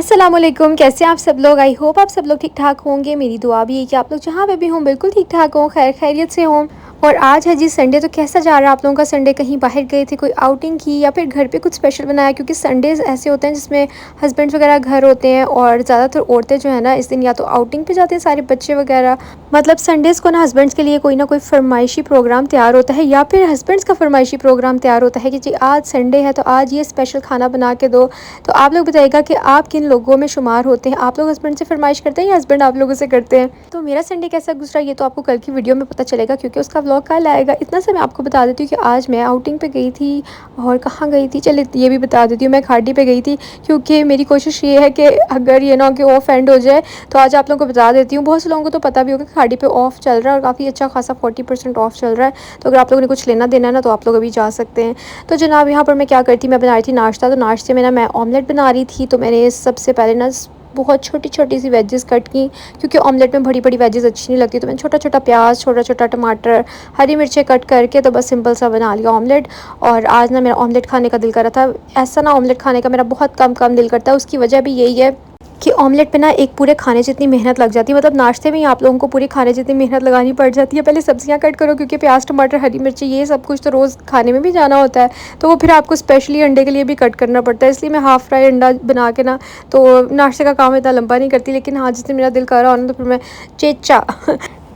अस्सलामुअलैकुम, कैसे हैं आप सब लोग। आई होप आप सब लोग ठीक ठाक होंगे। मेरी दुआ भी है कि आप लोग जहाँ पे भी हों बिल्कुल ठीक ठाक हों, खैर खैरियत से हों। और आज है जी संडे, तो कैसा जा रहा है आप लोगों का संडे। कहीं बाहर गए थे, कोई आउटिंग की, या फिर घर पे कुछ स्पेशल बनाया। क्योंकि संडेज़ ऐसे होते हैं जिसमें हस्बैंड्स वगैरह घर होते हैं और ज़्यादातर औरतें जो है ना इस दिन या तो आउटिंग पे जाते हैं, सारे बच्चे वगैरह। मतलब संडेज़ को ना हस्बैंड्स के लिए कोई ना कोई फरमाइशी प्रोग्राम तैयार होता है, या फिर हस्बैंड्स का फरमाइशी प्रोग्राम तैयार होता है कि जी आज संडे है तो आज ये स्पेशल खाना बना के दो। तो आप लोग बताइएगा कि आप किन लोगों में शुमार होते हैं। आप लोग हस्बैंड से फरमाइश करते हैं या हस्बैंड आप लोगों से करते हैं। तो मेरा संडे कैसा गुजरा ये तो आपको कल की वीडियो में पता चलेगा, क्योंकि उसका व्लॉग कल आएगा। इतना से मैं आपको बता देती हूँ कि आज मैं आउटिंग पे गई थी। और कहाँ गई थी चले ये भी बता देती हूँ। मैं घाटी पे गई थी, क्योंकि मेरी कोशिश ये है कि अगर ये ना कि ऑफ एंड हो जाए तो आज आप लोगों को बता देती हूँ। बहुत से लोगों को तो पता भी होगा कि घाटी पे ऑफ चल रहा है और काफ़ी अच्छा खासा 40% ऑफ चल रहा है। तो अगर आप लोगों ने कुछ लेना देना है ना तो आप लोग अभी जा सकते हैं। तो जनाब यहाँ पर मैं क्या करती, मैं बना रही थी नाश्ता। तो नाश्ते में ना मैं ऑमलेट बना रही थी। तो मैंने सबसे पहले ना बहुत छोटी छोटी सी वेजेस कट की, क्योंकि ऑमलेट में बड़ी बड़ी वेजेस अच्छी नहीं लगती। तो मैंने छोटा छोटा प्याज, छोटा छोटा टमाटर, हरी मिर्चें कट करके तो बस सिंपल सा बना लिया ऑमलेट। और आज ना मेरा ऑमलेट खाने का दिल कर रहा था। ऐसा ना ऑमलेट खाने का मेरा बहुत कम कम दिल करता है। उसकी वजह भी यही है कि ऑमलेट पे ना एक पूरे खाने जितनी मेहनत लग जाती है। मतलब नाश्ते में ही आप लोगों को पूरे खाने जितनी मेहनत लगानी पड़ जाती है। पहले सब्जियां कट करो, क्योंकि प्याज टमाटर हरी मिर्ची ये सब कुछ तो रोज़ खाने में भी जाना होता है। तो वो फिर आपको स्पेशली अंडे के लिए भी कट करना पड़ता है। इसलिए मैं हाफ़ फ्राई अंडा बना के ना तो नाश्ते का काम इतना लंबा नहीं करती। लेकिन हाँ, जिस दिन मेरा दिल कर रहा हो ना तो फिर मैं चेचा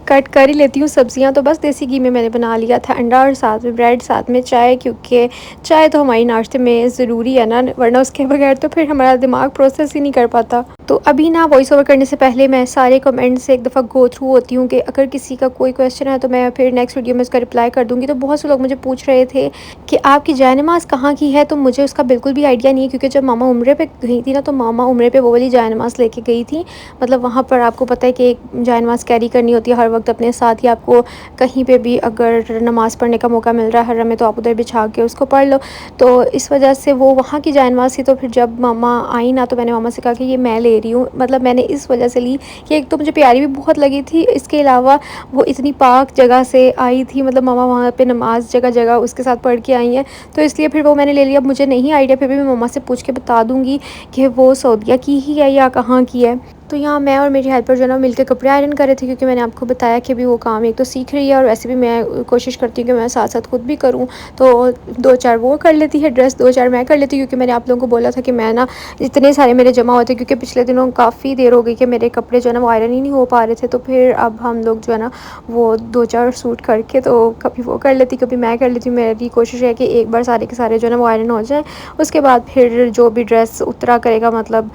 कट कर ही लेती हूँ सब्जियां। तो बस देसी घी में मैंने बना लिया था अंडा, और साथ में ब्रेड, साथ में चाय, क्योंकि चाय तो हमारी नाश्ते में ज़रूरी है ना, वरना उसके बगैर तो फिर हमारा दिमाग प्रोसेस ही नहीं कर पाता। तो अभी ना वॉइस ओवर करने से पहले मैं सारे कमेंट्स से एक दफ़ा गो थ्रू होती हूँ कि अगर किसी का कोई क्वेश्चन है तो मैं फिर नेक्स्ट वीडियो में उसका रिप्लाई कर दूँगी। तो बहुत से लोग मुझे पूछ रहे थे कि आपकी जाए नमाज़ कहाँ की है। तो मुझे उसका बिल्कुल भी आइडिया नहीं है, क्योंकि जब मामा उम्रे पे गई थी ना तो मामा उम्रे पे वो वाली जाए नमाज़ लेके गई थी। मतलब वहाँ पर आपको पता है कि एक जाए नमाज़ कैरी करनी होती है हर वक्त अपने साथ, या आपको कहीं पे भी अगर नमाज़ पढ़ने का मौका मिल रहा है हरम में तो आप उधर बिछा के उसको पढ़ लो। तो इस वजह से वो वहाँ की जाए नमाज़ थी। तो फिर जब मामा आई ना तो मैंने मामा से कहा कि ये मैं ले रही हूँ। मतलब मैंने इस वजह से ली कि एक तो मुझे प्यारी भी बहुत लगी थी, इसके अलावा वो इतनी पाक जगह से आई थी। मतलब मामा वहाँ पे नमाज जगह जगह उसके साथ पढ़ के आई हैं, तो इसलिए फिर वो मैंने ले लिया। अब मुझे नहीं आइडिया, फिर भी मैं मामा से पूछ के बता दूँगी कि वो सऊदीया की ही है या कहाँ की है। तो यहाँ मैं और मेरी हेल्पर जो है ना मिलकर कपड़े आयरन कर रहे थे, क्योंकि मैंने आपको बताया कि भी वो काम एक तो सीख रही है और वैसे भी मैं कोशिश करती हूँ कि मैं साथ साथ खुद भी करूँ। तो 2-4 वो कर लेती है ड्रेस, 2-4 मैं कर लेती हूँ, क्योंकि मैंने आप लोगों को बोला था कि मैं ना इतने सारे मेरे जमा होते, क्योंकि पिछले दिनों काफ़ी देर हो गई कि मेरे कपड़े जो है ना वो आयरन ही नहीं हो पा रहे थे। तो फिर अब हम लोग जो है ना वो 2-4 सूट करके तो कभी वो कर लेती, कभी मैं कर लेती हूँ। मेरी कोशिश है कि एक बार सारे के सारे जो है ना वो आयरन हो जाए। उसके बाद फिर जो भी ड्रेस उतरा करेगा, मतलब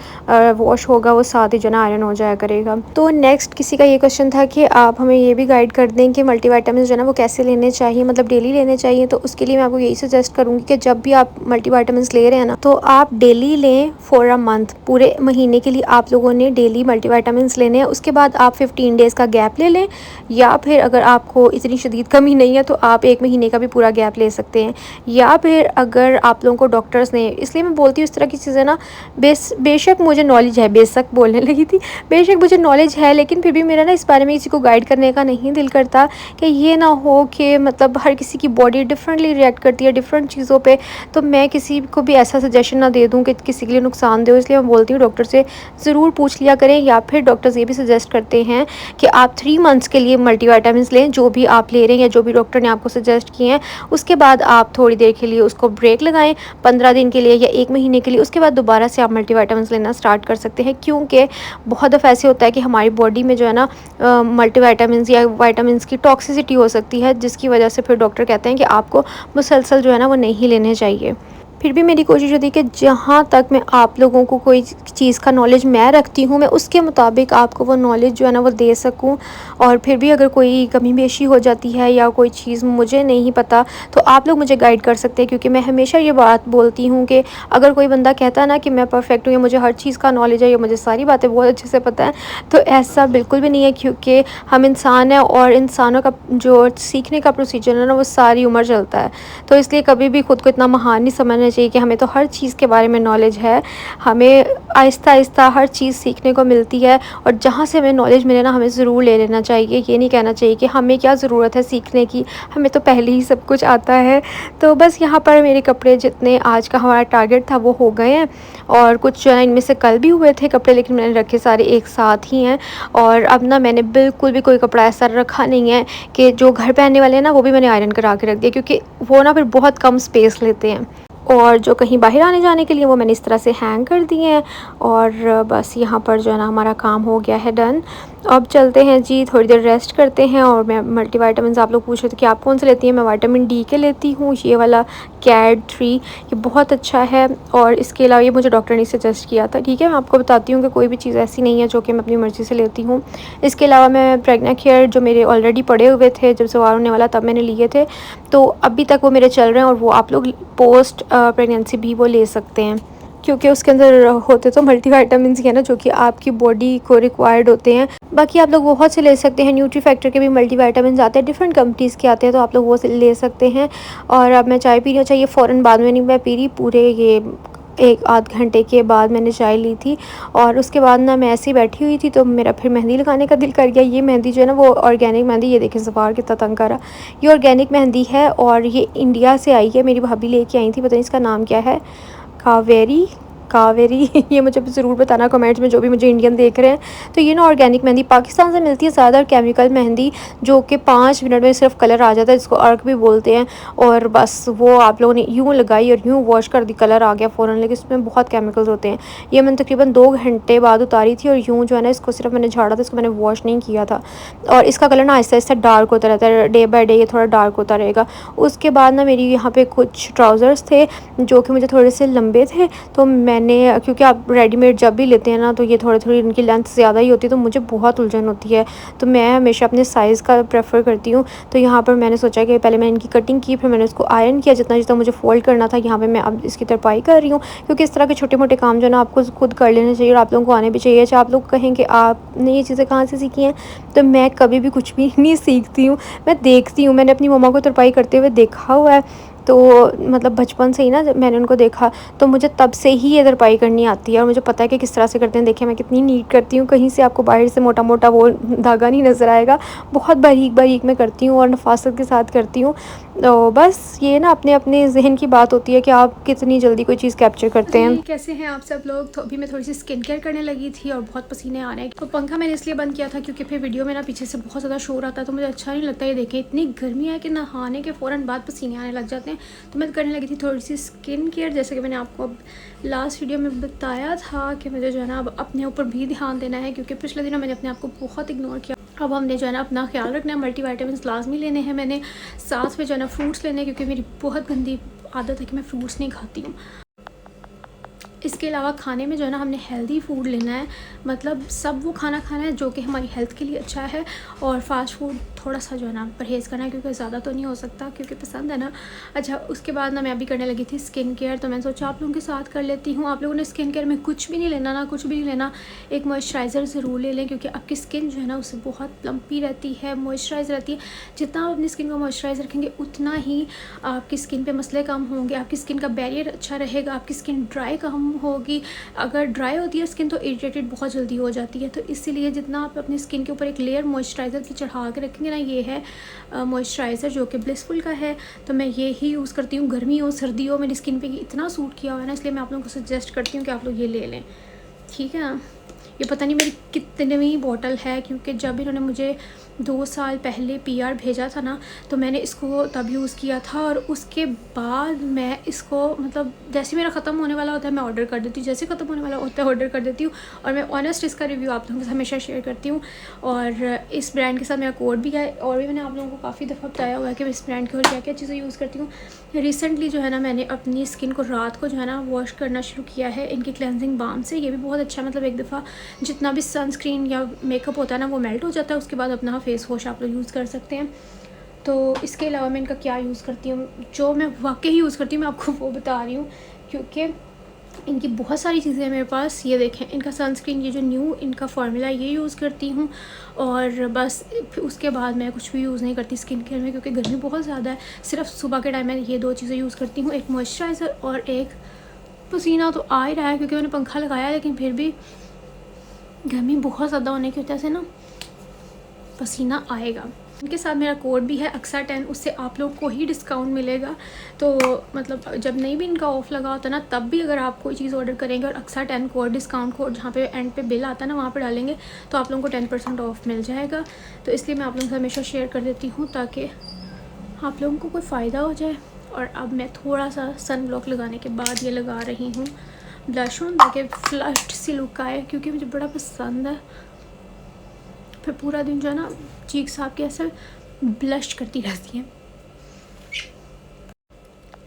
वॉश होगा, वो साथ ही जो है ना आयरन हो जाया करेगा। तो नेक्स्ट किसी का ये क्वेश्चन था कि आप हमें ये भी गाइड कर दें कि मल्टीविटामिन्स जो है ना वो कैसे लेने चाहिए, मतलब डेली लेने चाहिए। तो उसके लिए मैं आपको यही सजेस्ट करूँगी कि जब भी आप मल्टीविटामिन्स ले रहे हैं ना तो आप डेली लें फॉर अ मंथ। पूरे महीने के लिए आप लोगों ने डेली मल्टीविटामिन्स लेने हैं। उसके बाद आप 15 डेज़ का गैप ले लें, या फिर अगर आपको इतनी शदीद कमी नहीं है तो आप 1 महीने का भी पूरा गैप ले सकते हैं। या फिर अगर आप लोगों को डॉक्टर्स ने, इसलिए मैं बोलती हूँ इस तरह की चीज़ें ना बेशक मुझे नॉलेज है, बेशक बोलने लगी थी, बेशक मुझे नॉलेज है, लेकिन फिर भी मेरा ना इस बारे में किसी को गाइड करने का नहीं दिल करता कि ये ना हो कि मतलब हर किसी की बॉडी डिफरेंटली रिएक्ट करती है डिफरेंट चीज़ों पे। तो मैं किसी को भी ऐसा सजेशन ना दे दूँ कि किसी के लिए नुकसान दे। इसलिए मैं बोलती हूँ डॉक्टर से ज़रूर पूछ लिया करें, या फिर डॉक्टर्स ये भी सजेस्ट करते हैं कि आप 3 मंथ्स के लिए मल्टीविटामिन्स लें, जो भी आप ले रहे हैं या जो भी डॉक्टर ने आपको सजेस्ट किए हैं। उसके बाद आप थोड़ी देर के लिए उसको ब्रेक लगाएं, 15 दिन के लिए या 1 महीने के लिए। उसके बाद दोबारा से आप मल्टीविटामिन्स लेना स्टार्ट कर सकते हैं, क्योंकि बहुत दफ़ा ऐसे होता है कि हमारी बॉडी में जो है ना मल्टीविटामिन्स या विटामिन्स की टॉक्सिसिटी हो सकती है, जिसकी वजह से फिर डॉक्टर कहते हैं कि आपको मुसलसल जो है ना वो नहीं लेने चाहिए। फिर भी मेरी कोशिश होती है कि जहाँ तक मैं आप लोगों को कोई चीज़ का नॉलेज मैं रखती हूँ, मैं उसके मुताबिक आपको वो नॉलेज जो है ना वो दे सकूँ। और फिर भी अगर कोई कमी बेशी हो जाती है या कोई चीज़ मुझे नहीं पता तो आप लोग मुझे गाइड कर सकते हैं, क्योंकि मैं हमेशा ये बात बोलती हूँ कि अगर कोई बंदा कहता है ना कि मैं परफेक्ट हूँ या मुझे हर चीज़ का नॉलेज है या मुझे सारी बातें बहुत अच्छे से पता है, तो ऐसा बिल्कुल भी नहीं है। क्योंकि हम इंसान हैं और इंसानों का जो सीखने का प्रोसीजर है ना वो सारी उम्र चलता है। तो इसलिए कभी भी खुद को इतना महान नहीं समझना चाहिए कि हमें तो हर चीज़ के बारे में नॉलेज है, हमें आहिस्ता आहिस्ता हर चीज़ सीखने को मिलती है और जहाँ से हमें नॉलेज मिले ना हमें ज़रूर ले लेना चाहिए। ये नहीं कहना चाहिए कि हमें क्या ज़रूरत है सीखने की, हमें तो पहले ही सब कुछ आता है। तो बस यहाँ पर मेरे कपड़े जितने आज का हमारा टारगेट था वो हो गए हैं और कुछ जो है इनमें से कल भी हुए थे कपड़े, लेकिन मैंने रखे सारे एक साथ ही हैं। और अब ना मैंने बिल्कुल भी कोई कपड़ा ऐसा रखा नहीं है कि जो घर पहनने वाले हैं ना वो भी मैंने आयरन करा के रख दिया, क्योंकि वो ना फिर बहुत कम स्पेस लेते हैं। और जो कहीं बाहर आने जाने के लिए वो मैंने इस तरह से हैंग कर दिए हैं। और बस यहाँ पर जो है ना हमारा काम हो गया है डन। अब चलते हैं जी, थोड़ी देर रेस्ट करते हैं। और मैं मल्टीविटामिन, आप लोग पूछ रहे थे कि आप कौन से लेती हैं, मैं विटामिन डी के लेती हूँ, ये वाला कैड 3, ये बहुत अच्छा है। और इसके अलावा ये मुझे डॉक्टर ने सजेस्ट किया था। ठीक है, मैं आपको बताती हूँ कि कोई भी चीज़ ऐसी नहीं है जो कि मैं अपनी मर्ज़ी से लेती हूँ। इसके अलावा मैं प्रेग्नेंट केयर जो मेरे ऑलरेडी पड़े हुए थे, जब सवार होने वाला तब मैंने लिए थे, तो अभी तक वो मेरे चल रहे हैं। और वो आप लोग पोस्ट प्रेगनेंसी भी वो ले सकते हैं, क्योंकि उसके अंदर होते तो मल्टीविटामिन ही है ना, जो कि आपकी बॉडी को रिक्वायर्ड होते हैं। बाकी आप लोग बहुत से ले सकते हैं, न्यूट्री फैक्टर के भी मल्टीविटामिन आते हैं, डिफरेंट कंपनीज़ के आते हैं, तो आप लोग वो ले सकते हैं। और अब मैं चाय पी रही हूँ। चाहिए फ़ौरन बाद में नहीं मैं पी रही, पूरे ये 1 आध घंटे के बाद मैंने चाय ली थी। और उसके बाद ना मैं ऐसे ही बैठी हुई थी तो मेरा फिर मेहंदी लगाने का दिल कर गया। ये मेहंदी जो है ना वो ऑर्गेनिक मेहंदी, ये देखें ज़फ़ार कितना तंग करा, ये ऑर्गेनिक मेहंदी है और ये इंडिया से आई है, मेरी भाभी लेके आई थी, पता नहीं इसका नाम क्या है, कावेरी ये मुझे ज़रूर बताना कमेंट्स में जो भी मुझे इंडियन देख रहे हैं। तो ये ना ऑर्गेनिक मेहंदी पाकिस्तान से मिलती है ज़्यादातर, केमिकल मेहंदी जो कि 5 मिनट में सिर्फ कलर आ जाता है, जिसको अर्क भी बोलते हैं। और बस वो आप लोगों ने यूँ लगाई और यूँ वॉश कर दी, कलर आ गया फ़ौरन, लेकिन इसमें बहुत केमिकल्स होते हैं। ये मैंने तकरीबन 2 घंटे बाद उतारी थी और यूँ जो है ना इसको सिर्फ मैंने झाड़ा था, इसको मैंने वॉश नहीं किया था। और इसका कलर ना आहिस्ता आहिस्ता डार्क होता रहता है, डे बाई डे ये थोड़ा डार्क होता रहेगा। उसके बाद ना मेरी यहाँ पर कुछ ट्राउज़र्स थे जो कि मुझे थोड़े से लंबे थे, तो मैंने, क्योंकि आप रेडीमेड जब भी लेते हैं ना तो ये थोड़ी इनकी लेंथ ज़्यादा ही होती है, तो मुझे बहुत उलझन होती है, तो मैं हमेशा अपने साइज़ का प्रेफर करती हूँ। तो यहाँ पर मैंने सोचा कि पहले मैंने इनकी कटिंग की, फिर मैंने उसको आयरन किया जितना जितना मुझे फ़ोल्ड करना था। यहाँ पे मैं अब इसकी तरपाई कर रही हूँ, क्योंकि इस तरह के छोटे मोटे काम जो है ना आपको खुद कर लेने चाहिए और आप लोगों को आने भी चाहिए। चाहे आप लोग कहें कि आपने ये चीज़ें कहाँ से सीखी हैं, तो मैं कभी भी कुछ भी नहीं सीखती हूँ, मैं देखती हूँ। मैंने अपनी मम्मा को तरपाई करते हुए देखा हुआ है, तो मतलब बचपन से ही ना जब मैंने उनको देखा तो मुझे तब से ही ये तरपाई करनी आती है और मुझे पता है कि किस तरह से करते हैं। देखिए मैं कितनी नीट करती हूँ, कहीं से आपको बाहर से मोटा मोटा वो धागा नहीं नज़र आएगा, बहुत बारीक बारीक मैं करती हूँ और नफासत के साथ करती हूँ। तो बस ये ना अपने अपने जहन की बात होती है कि आप कितनी जल्दी कोई चीज़ कैप्चर करते हैं। कैसे हैं आप सब लोग? तो अभी मैं थोड़ी सी स्किन केयर करने लगी थी और बहुत पसीने आ रहे हैं। तो पंखा मैंने इसलिए बंद किया था क्योंकि फिर वीडियो में ना पीछे से बहुत ज़्यादा शोर आता है, तो मुझे अच्छा नहीं लगता। ये देखें इतनी गर्मी है कि नहाने के फ़ौरन बाद पसीने आने लग जाते हैं। तो मैं करने लगी थी थोड़ी सी स्किन केयर, जैसे कि मैंने आपको अब लास्ट वीडियो में बताया था कि मुझे जो है ना अब अपने ऊपर भी ध्यान देना है, क्योंकि पिछले दिनों मैंने अपने आप को बहुत इग्नोर किया। अब हमने जो है ना अपना ख्याल रखना है, मल्टीविटामिन लाजमी लेने हैं मैंने, साथ में जो है ना फ्रूट्स लेने हैं, क्योंकि मेरी बहुत गंदी आदत है कि मैं फ्रूट्स नहीं खाती हूँ। इसके अलावा खाने में जो है ना हमने हेल्दी फूड लेना है, मतलब सब वो खाना खाना है जो कि हमारी हेल्थ के लिए अच्छा है, और फास्ट फूड थोड़ा सा जो है ना परहेज़ करना है, क्योंकि ज़्यादा तो नहीं हो सकता क्योंकि पसंद है ना। अच्छा, उसके बाद ना मैं अभी करने लगी थी स्किन केयर, तो मैंने सोचा आप लोगों के साथ कर लेती हूँ। आप लोगों ने स्किन केयर में कुछ भी नहीं लेना ना, कुछ भी नहीं लेना, एक मॉइस्चराइज़र ज़रूर ले लें, क्योंकि आपकी स्किन जो है ना उससे बहुत प्लम्पी रहती है, मॉइस्चराइज रहती है। जितना आप अपनी स्किन को मॉइस्चराइज रखेंगे उतना ही आपकी स्किन पर मसले कम होंगे, आपकी स्किन का बैरियर अच्छा रहेगा, आपकी स्किन ड्राई कम होगी। अगर ड्राई होती है स्किन तो इरिटेटेड बहुत जल्दी हो जाती है, तो इसीलिए जितना आप अपनी स्किन के ऊपर एक लेयर मॉइस्चराइज़र की चढ़ा के रखेंगे ना, ये है मॉइस्चराइज़र जो कि ब्लिसफुल का है, तो मैं ये ही यूज़ करती हूँ। गर्मी हो सर्दी हो, मेरी स्किन पे इतना सूट किया हुआ है ना, इसलिए मैं आप लोगों को सजेस्ट करती हूँ कि आप लोग ये ले लें, ठीक है ना। ये पता नहीं मेरी कितनी बॉटल है, क्योंकि जब इन्होंने मुझे 2 साल पहले पीआर भेजा था ना, तो मैंने इसको तब यूज़ किया था, और उसके बाद मैं इसको मतलब जैसे मेरा ख़त्म होने वाला होता है मैं ऑर्डर कर देती हूँ, जैसे ख़त्म होने वाला होता है ऑर्डर कर देती हूँ। और मैं ऑनेस्ट इसका रिव्यू आप लोगों के साथ हमेशा शेयर करती हूँ। और इस ब्रांड के साथ मेरा कोड भी है, और भी मैंने आप लोगों को काफ़ी दफ़ा बताया हुआ है कि मैं इस ब्रांड की और क्या क्या चीज़ें यूज़ करती हूँ। रिसेंटली जो है ना मैंने अपनी स्किन को रात को जो है ना वॉश करना शुरू किया है इनकी क्लेंजिंग बाम से। ये भी बहुत अच्छा है, मतलब एक दफ़ा जितना भी सनस्क्रीन या मेकअप होता है ना वो मेल्ट हो जाता है, उसके बाद अपना फेस वॉश आप लोग यूज़ कर सकते हैं। तो इसके अलावा मैं इनका क्या यूज़ करती हूँ, जो मैं वाकई यूज़ करती हूँ मैं आपको वो बता रही हूँ, क्योंकि इनकी बहुत सारी चीज़ें हैं मेरे पास। ये देखें, इनका सनस्क्रीन, ये जो न्यू इनका फार्मूला ये यूज़ करती हूँ। और बस उसके बाद मैं कुछ भी यूज़ नहीं करती स्किन केयर में, क्योंकि गर्मी बहुत ज़्यादा है। सिर्फ सुबह के टाइम में ये 2 चीज़ें यूज़ करती हूँ, एक मॉइस्चराइज़र और एक पसीना तो आ ही रहा है क्योंकि मैंने पंखा लगाया, लेकिन फिर भी गर्मी बहुत ज़्यादा होने की वजह से ना पसीना आएगा। इनके साथ मेरा कोड भी है अक्सा10, उससे आप लोग को ही डिस्काउंट मिलेगा। तो मतलब जब नहीं भी इनका ऑफ़ लगा होता ना, तब भी अगर आप कोई चीज़ ऑर्डर करेंगे और अक्सा10 कोड, डिस्काउंट कोड जहाँ पे एंड पे बिल आता है ना, वहाँ पे डालेंगे तो आप लोगों को 10% ऑफ़ मिल जाएगा। तो इसलिए मैं आप लोगों से हमेशा शेयर कर देती हूँ ताकि आप लोगों को कोई फ़ायदा हो जाए। और अब मैं थोड़ा सा सन ब्लॉक लगाने के बाद ये लगा रही हूँ ब्लश ऑन, ताकि फ्लश्ड सी लुक आए, क्योंकि मुझे बड़ा पसंद है। फिर पूरा दिन जो है ना चीक्स आपके ऐसे ब्लश करती रहती हैं।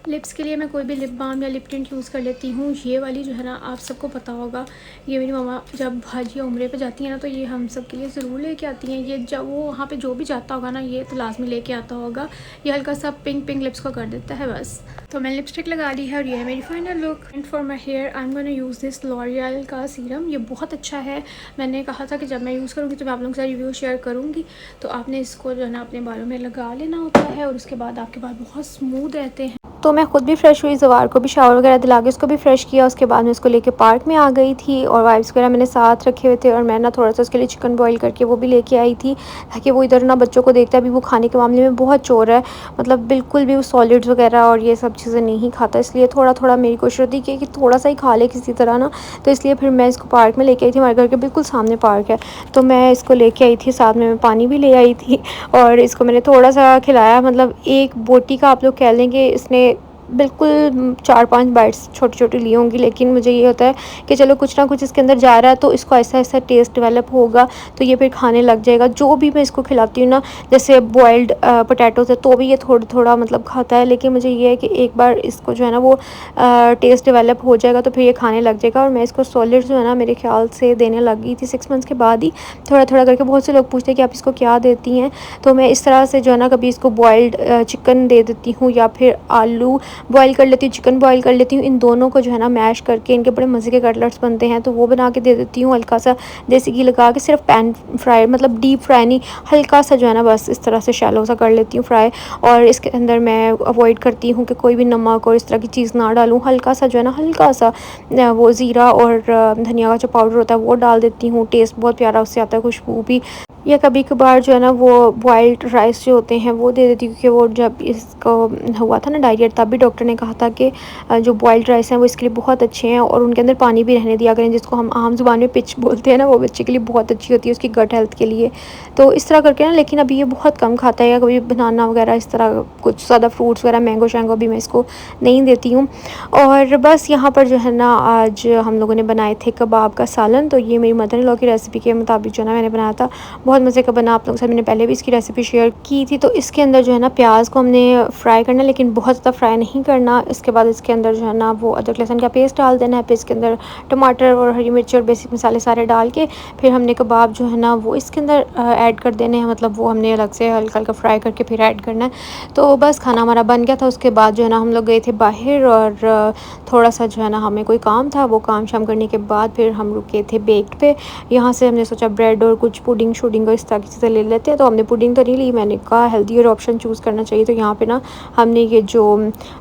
लिप्स के लिए मैं कोई भी लिप बाम या लिप टिंट यूज़ कर लेती हूँ। ये वाली जो है ना, आप सबको पता होगा, ये मेरी मम्मा जब हज या उम्रे पे जाती हैं ना, तो ये हम सब के लिए ज़रूर लेके आती हैं। ये जब वो वहाँ पे जो भी जाता होगा ना, ये तो लाजमी लेके आता होगा। ये हल्का सा पिंक पिंक लिप्स को कर देता है बस। तो मैंने लिपस्टिक लगा ली है और ये है मेरी final look. And for my here I am gonna use this L'Oréal का सीरम। ये बहुत अच्छा है। मैंने कहा था कि जब मैं यूज़ करूँगी तो मैं आप लोगों के साथ रिव्यू शेयर करूँगी। तो आपने इसको जो है ना अपने बालों में लगा लेना होता है, और उसके बाद आपके बाल बहुत स्मूथ रहते हैं। तो मैं ख़ुद भी फ़्रेश हुई, ज़वार को भी शावर वगैरह दिला के उसको भी फ़्रेश किया। उसके बाद मैं उसको लेके पार्क में आ गई थी, और वाइप्स वगैरह मैंने साथ रखे हुए थे। और मैं ना थोड़ा सा उसके लिए चिकन बॉईल करके वो भी लेके आई थी, ताकि वो इधर ना बच्चों को देखता है। अभी वो खाने के मामले में बहुत चोर है, मतलब बिल्कुल भी वो सॉलिड्स वगैरह और ये सब चीज़ें नहीं खाता। इसलिए थोड़ा थोड़ा मेरी कोशिश होती है कि थोड़ा सा ही खा ले किसी तरह ना। तो इसलिए फिर मैं इसको पार्क में लेके आई थी। हमारे घर के बिल्कुल सामने पार्क है, तो मैं इसको लेके आई थी। साथ में मैं पानी भी ले आई थी, और इसको मैंने थोड़ा सा खिलाया। मतलब एक बोटी का आप लोग कह लेंगे, इसने बिल्कुल 4-5 बाइट्स छोटी छोटी ली होंगी। लेकिन मुझे ये होता है कि चलो कुछ ना कुछ इसके अंदर जा रहा है, तो इसको ऐसा ऐसा टेस्ट डेवलप होगा तो ये फिर खाने लग जाएगा। जो भी मैं इसको खिलाती हूँ ना, जैसे बॉइल्ड पोटैटोज़ है तो भी ये थोड़ा थोड़ा मतलब खाता है। लेकिन मुझे ये है कि एक बार इसको जो है ना वो टेस्ट डेवलप हो जाएगा तो फिर ये खाने लग जाएगा। और मैं इसको सॉलिड जो है ना मेरे ख्याल से देने लगी थी 6 मंथ्स के बाद ही, थोड़ा थोड़ा करके। बहुत से लोग पूछते हैं कि आप इसको क्या देती हैं, तो मैं इस तरह से जो है ना कभी इसको बॉइल्ड चिकन दे देती हूँ, या फिर आलू बॉईल कर लेती हूँ, चिकन बॉईल कर लेती हूँ। इन दोनों को जो है ना मैश करके इनके बड़े मज़े के कटलेट्स बनते हैं, तो वो बना के दे देती हूँ। हल्का सा देसी घी लगा के, सिर्फ पैन फ्राई, मतलब डीप फ्राई नहीं, हल्का सा जो है ना बस इस तरह से शैलो सा कर लेती हूँ फ्राई। और इसके अंदर मैं अवॉइड करती हूँ कि कोई भी नमक और इस तरह की चीज़ ना डालूँ। हल्का सा जो है ना, हल्का सा वो ज़ीरा और धनिया का जो पाउडर होता है वो डाल देती हूँ। टेस्ट बहुत प्यारा उससे आता है, खुशबू भी। या कभी कभार जो है ना वो बॉइल्ड राइस जो होते हैं वो दे देती हूँ, क्योंकि वो जब इसको हुआ था ना डायरिया, तब भी डॉक्टर ने कहा था कि जो बॉइल्ड राइस हैं वो इसके लिए बहुत अच्छे हैं, और उनके अंदर पानी भी रहने दिया करें, जिसको हम आम ज़ुबान में पिच बोलते हैं ना, वो बच्चे के लिए बहुत अच्छी होती है, उसकी गट हेल्थ के लिए। तो इस तरह करके ना, लेकिन अभी ये बहुत कम खाता है, या कभी बनाना वगैरह इस तरह कुछ ज़्यादा फ्रूट्स वगैरह, मैंगो शैंगो अभी मैं इसको नहीं देती हूँ। और बस यहाँ पर जो है ना आज हम लोगों ने बनाए थे कबाब का सालन। तो ये मेरी मदर इन लॉ की रेसिपी के मुताबिक जो है ना मैंने बनाया था, बहुत मज़े का बना। आप लोगों के साथ मैंने पहले भी इसकी रेसिपी शेयर की थी। तो इसके अंदर जो है ना प्याज को हमने फ्राई करना, लेकिन बहुत ज़्यादा फ्राई नहीं करना। इसके बाद इसके अंदर जो है ना वो अदरक लहसुन का पेस्ट डाल देना है, फिर इसके अंदर टमाटर और हरी मिर्च और बेसिक मसाले सारे डाल के फिर हमने कबाब जो है ना वो इसके अंदर ऐड कर देने हैं। मतलब वो हमने अलग से हल्का हल्का फ्राई करके फिर ऐड करना है। तो बस खाना हमारा बन गया था। उसके बाद जो है ना हम लोग गए थे बाहर, और थोड़ा सा जो है ना हमें कोई काम था, वो काम शाम करने के बाद फिर हम रुके थे बेक्ड पे। यहाँ से हमने सोचा ब्रेड और कुछ पुडिंग शुडिंग और इस तरह की चीज़ें ले लेते हैं। तो हमने पुडिंग तो नहीं ली, मैंने कहा हेल्दियर ऑप्शन चूज़ करना चाहिए। तो यहाँ पे ना हमने ये जो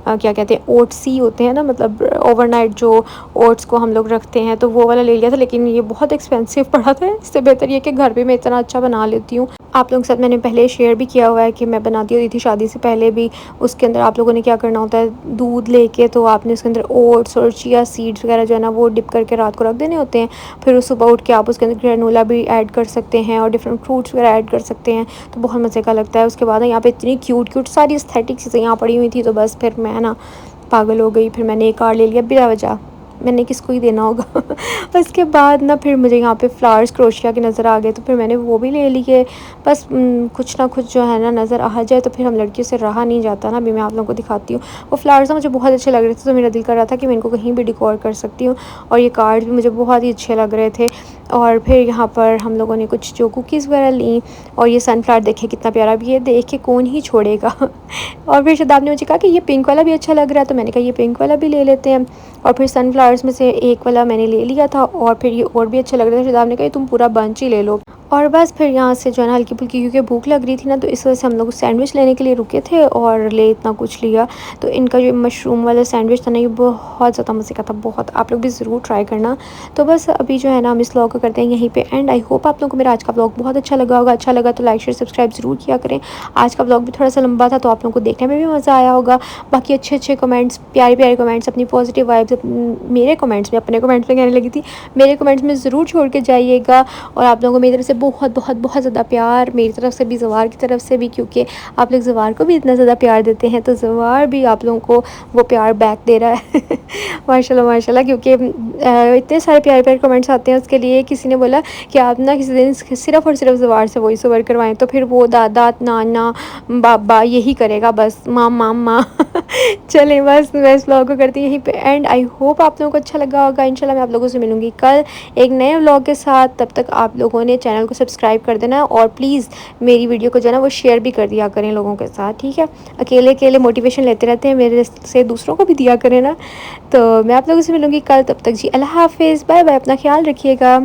क्या कहते हैं ओट्स ही होते हैं ना, मतलब ओवरनाइट जो ओट्स को हम लोग रखते हैं, तो वो वाला ले लिया था। लेकिन ये बहुत एक्सपेंसिव पड़ा था, इससे बेहतर ये कि घर पे मैं इतना अच्छा बना लेती हूँ। आप लोगों के साथ मैंने पहले शेयर भी किया हुआ है कि मैं बनाती होती थी शादी से पहले भी। उसके अंदर आप लोगों ने क्या करना होता है, दूध लेके तो आपने उसके अंदर ओट्स और चिया सीड्स वगैरह जो है ना वो डिप करके रात को रख देने होते हैं। फिर उस सुबह उठ के आप उसके अंदर ग्रेनोला भी ऐड कर सकते हैं और डिफरेंट फ्रूट्स वगैरह ऐड कर सकते हैं, तो बहुत मज़े का लगता है। उसके बाद यहाँ पे इतनी क्यूट क्यूट सारी एस्थेटिक चीज़ें यहाँ पड़ी हुई थी, तो बस फिर मैं ना पागल हो गई। फिर मैंने एक कार ले लिया बिना वजह, मैंने किसको ही देना होगा। उसके बाद ना फिर मुझे यहाँ पे फ्लावर्स क्रोशिया के नज़र आ गए, तो फिर मैंने वो भी ले लिए। बस कुछ ना कुछ जो है ना नज़र आ जाए तो फिर हम लड़कियों से रहा नहीं जाता ना। अभी मैं आप लोगों को दिखाती हूँ। वो फ्लावर्स ना मुझे बहुत अच्छे लग रहे थे, तो मेरा दिल कर रहा था कि मैं इनको कहीं भी डिकोर कर सकती हूँ। और ये कार्ड भी मुझे बहुत ही अच्छे लग रहे थे। और फिर यहाँ पर हम लोगों ने कुछ जो कुकीज़ वगैरह ली और ये सनफ्लावर देखें कितना प्यारा भी है, देख के कौन ही छोड़ेगा। और फिर शदाब ने मुझे कहा कि ये पिंक वाला भी अच्छा लग रहा है, तो मैंने कहा ये पिंक वाला भी ले लेते हैं। और फिर सनफ्लावर्स में से एक वाला मैंने ले लिया था और फिर ये और भी अच्छा लग रहा था। शदाब ने कहा तुम पूरा बंच ही ले लो। और बस फिर यहाँ से जो है ना हल्की फुल्की, क्योंकि भूख लग रही थी ना, तो इस वजह से हम लोग सैंडविच लेने के लिए रुके थे और ले इतना कुछ लिया। तो इनका जो मशरूम वाला सैंडविच था ना, ये बहुत ज़्यादा मज़े का था, बहुत। आप लोग भी ज़रूर ट्राई करना। तो बस अभी जो है ना हम इस व्लॉग को करते हैं यहीं पे एंड। आई होप आप लोगों को मेरा आज का व्लॉग बहुत अच्छा लगा होगा। अच्छा लगा तो लाइक शेयर सब्सक्राइब ज़रूर किया करें। आज का व्लॉग भी थोड़ा सा लंबा था, तो आप लोगों को देखने में भी मज़ा आया होगा। बाकी अच्छे अच्छे कमेंट्स, प्यारे प्यारे कमेंट्स, अपनी पॉजिटिव वाइब्स मेरे कमेंट्स में, अपने कमेंट्स में कहने लगी थी, मेरे कमेंट्स में ज़रूर छोड़ के जाइएगा। और आप लोगों को मेरी तरफ से बहुत बहुत बहुत ज़्यादा प्यार, मेरी तरफ से भी, ज़वार की तरफ से भी, क्योंकि आप लोग ज़वार को भी इतना ज़्यादा प्यार देते हैं, तो ज़वार भी आप लोगों को वो प्यार बैक दे रहा है। माशाल्लाह माशाल्लाह, क्योंकि इतने सारे प्यारे प्यारे कमेंट्स आते हैं। उसके लिए किसी ने बोला कि आप ना किसी दिन सिर्फ़ और सिर्फ ज़वार से वॉइस ओवर करवाएं, तो फिर वो दादा नाना बाबा यही करेगा, बस माम माम माँ। चलें बस मैं इस व्लॉग को करती हूँ यहीं पे एंड। आई होप आप लोगों को अच्छा लगा होगा। इंशाल्लाह मैं आप लोगों से मिलूँगी कल एक नए व्लॉग के साथ। तब तक आप लोगों ने चैनल को सब्सक्राइब कर देना और प्लीज़ मेरी वीडियो को जो है ना वो शेयर भी कर दिया करें लोगों के साथ, ठीक है। अकेले अकेले मोटिवेशन लेते रहते हैं, मेरे से दूसरों को भी दिया करें ना। तो मैं आप लोगों से मिलूँगी कल, तब तक जी अल्लाह हाफिज़, बाय बाय, अपना ख्याल रखिएगा।